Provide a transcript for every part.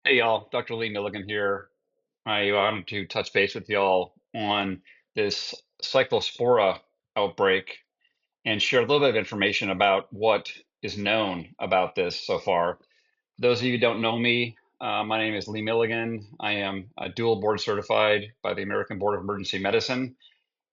Hey y'all, Dr. Lee Milligan here. I wanted to touch base with y'all on this Cyclospora outbreak and share a little bit of information about what is known about this so far. For those of you who don't know me, my name is Lee Milligan. I am dual board certified by the American Board of Emergency Medicine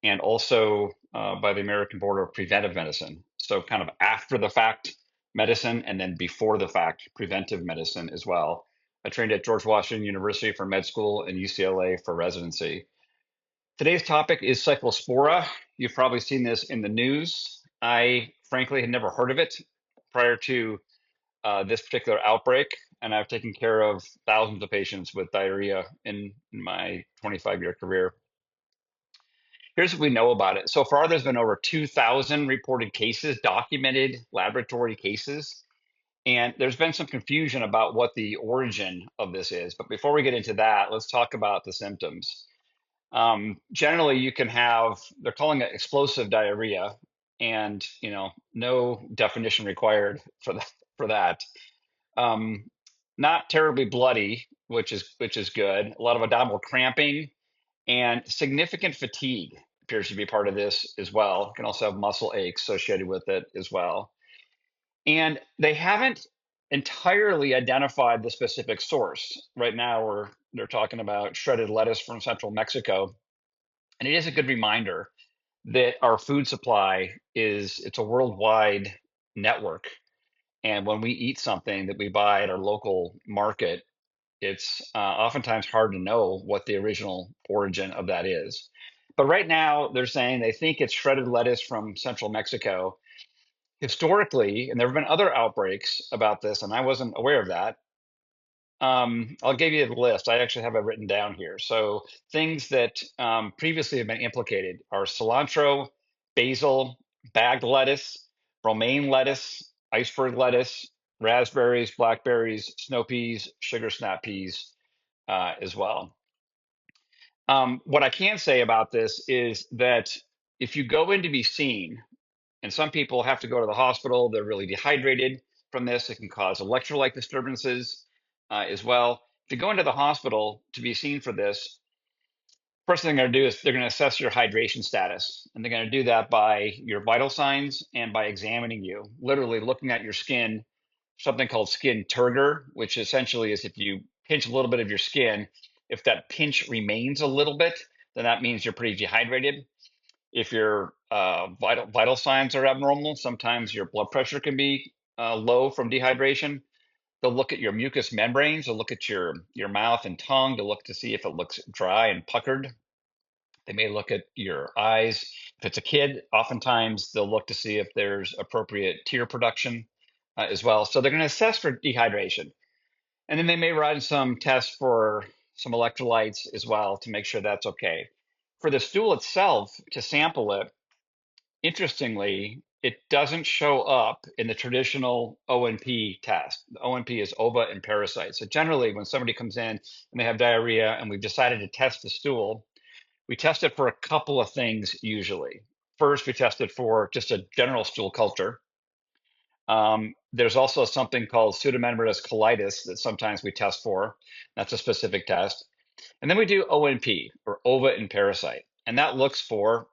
and also by the American Board of Preventive Medicine. So kind of after the fact medicine and then before the fact preventive medicine as well. I trained at George Washington University for med school and UCLA for residency. Today's topic is Cyclospora. You've probably seen this in the news. I frankly had never heard of it prior to this particular outbreak, and I've taken care of thousands of patients with diarrhea in my 25-year career. Here's what we know about it. So far, there's been over 2,000 reported cases, documented laboratory cases, and there's been some confusion about what the origin of this is. But before we get into that, let's talk about the symptoms. Generally, you can have, they're calling it explosive diarrhea, and no definition required for that. Um, Not terribly bloody, which is good. A lot of abdominal cramping and significant fatigue appears to be part of this as well. You can also have muscle aches associated with it as well. And they haven't entirely identified the specific source. Right now, they're talking about shredded lettuce from central Mexico. And it is a good reminder that our food supply it's a worldwide network. And when we eat something that we buy at our local market, it's oftentimes hard to know what the original origin of that is. But right now, they're saying they think it's shredded lettuce from central Mexico. Historically, and there have been other outbreaks about this, and I wasn't aware of that. I'll give you the list. I actually have it written down here. So things that previously have been implicated are cilantro, basil, bagged lettuce, romaine lettuce, iceberg lettuce, raspberries, blackberries, snow peas, sugar snap peas, as well. What I can say about this is that if you go in to be seen, and some people have to go to the hospital, they're really dehydrated from this. It can cause electrolyte disturbances as well. If you go into the hospital to be seen for this, first thing they're going to do is they're going to assess your hydration status. And they're going to do that by your vital signs and by examining you, literally looking at your skin, something called skin turgor, which essentially is if you pinch a little bit of your skin, if that pinch remains a little bit, then that means you're pretty dehydrated. If your vital signs are abnormal, sometimes your blood pressure can be low from dehydration. They'll look at your mucous membranes. They'll look at your mouth and tongue to look to see if it looks dry and puckered. They may look at your eyes. If it's a kid, oftentimes they'll look to see if there's appropriate tear production as well. So they're going to assess for dehydration. And then they may run some tests for some electrolytes as well to make sure that's okay. For the stool itself, to sample it, interestingly, it doesn't show up in the traditional O&P test. The O&P is ova and parasite. So generally, when somebody comes in and they have diarrhea and we've decided to test the stool, we test it for a couple of things usually. First, we test it for just a general stool culture. There's also something called pseudomonas colitis that sometimes we test for. That's a specific test. And then we do O&P, or ova and parasite. And that looks for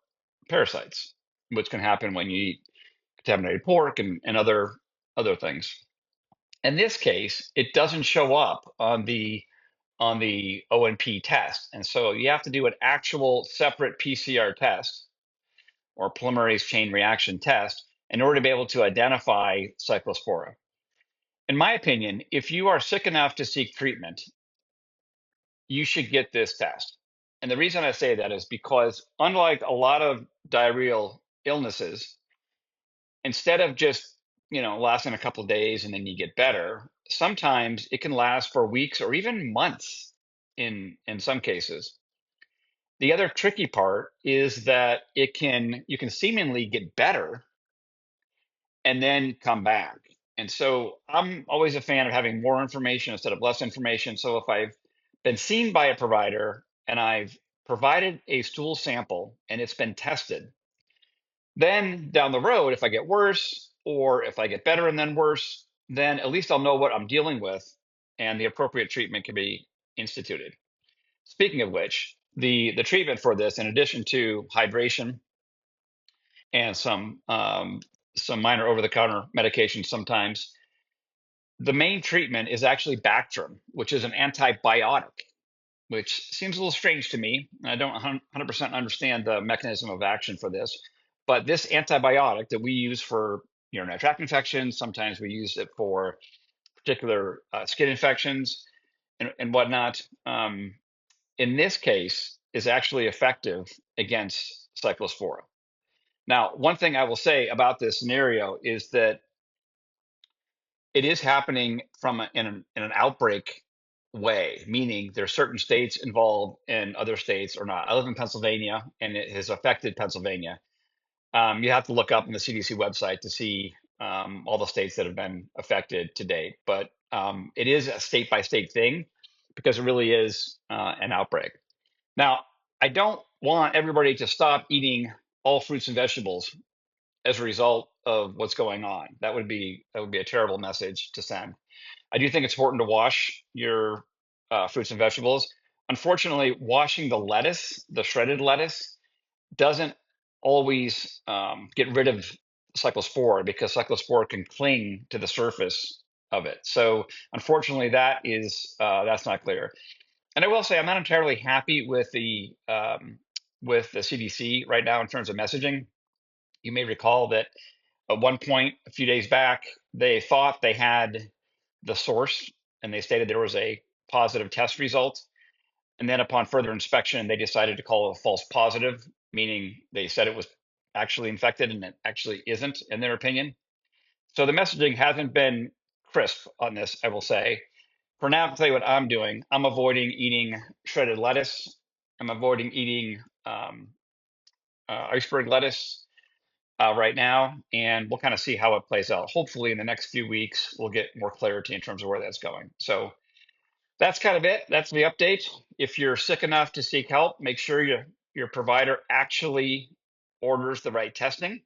parasites, which can happen when you eat contaminated pork and other things. In this case, it doesn't show up on the O&P test. And so you have to do an actual separate PCR test or polymerase chain reaction test in order to be able to identify cyclospora. In my opinion, if you are sick enough to seek treatment, you should get this test. And the reason I say that is because unlike a lot of diarrheal illnesses, instead of just, lasting a couple of days and then you get better, sometimes it can last for weeks or even months in some cases. The other tricky part is that you can seemingly get better and then come back. And so I'm always a fan of having more information instead of less information. So if I've been seen by a provider and I've provided a stool sample and it's been tested, then down the road, if I get worse or if I get better and then worse, then at least I'll know what I'm dealing with and the appropriate treatment can be instituted. Speaking of which, the treatment for this, in addition to hydration and some minor over-the-counter medications sometimes, the main treatment is actually Bactrim, which is an antibiotic, which seems a little strange to me. I don't 100% understand the mechanism of action for this, but this antibiotic that we use for urinary tract infections, sometimes we use it for particular skin infections and whatnot. In this case, is actually effective against Cyclospora. Now, one thing I will say about this scenario is that it is happening in an outbreak way, meaning there's certain states involved and other states are not. I live in Pennsylvania, and it has affected Pennsylvania. You have to look up on the CDC website to see all the states that have been affected to date. But it is a state by state thing because it really is an outbreak. Now, I don't want everybody to stop eating all fruits and vegetables as a result of what's going on. That would be a terrible message to send. I do think it's important to wash your fruits and vegetables. Unfortunately, washing the lettuce, the shredded lettuce, doesn't always get rid of cyclospora because cyclospora can cling to the surface of it. So unfortunately, that's not clear. And I will say I'm not entirely happy with the CDC right now in terms of messaging. You may recall that at one point a few days back, they thought they had the source and they stated there was a positive test result. And then upon further inspection, they decided to call it a false positive, meaning they said it was actually infected and it actually isn't, in their opinion. So the messaging hasn't been crisp on this, I will say. For now, I'll tell you what I'm doing. I'm avoiding eating shredded lettuce. I'm avoiding eating iceberg lettuce right now, and we'll kind of see how it plays out. Hopefully, in the next few weeks, we'll get more clarity in terms of where that's going. So that's kind of it. That's the update. If you're sick enough to seek help, make sure your provider actually orders the right testing.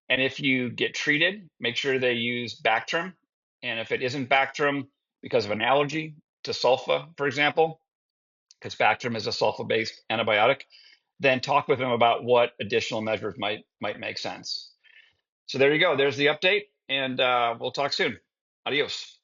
And if you get treated, make sure they use Bactrim. And if it isn't Bactrim because of an allergy to sulfa, for example, because Bactrim is a sulfa-based antibiotic, then talk with them about what additional measures might make sense. So there you go. There's the update, and we'll talk soon. Adios.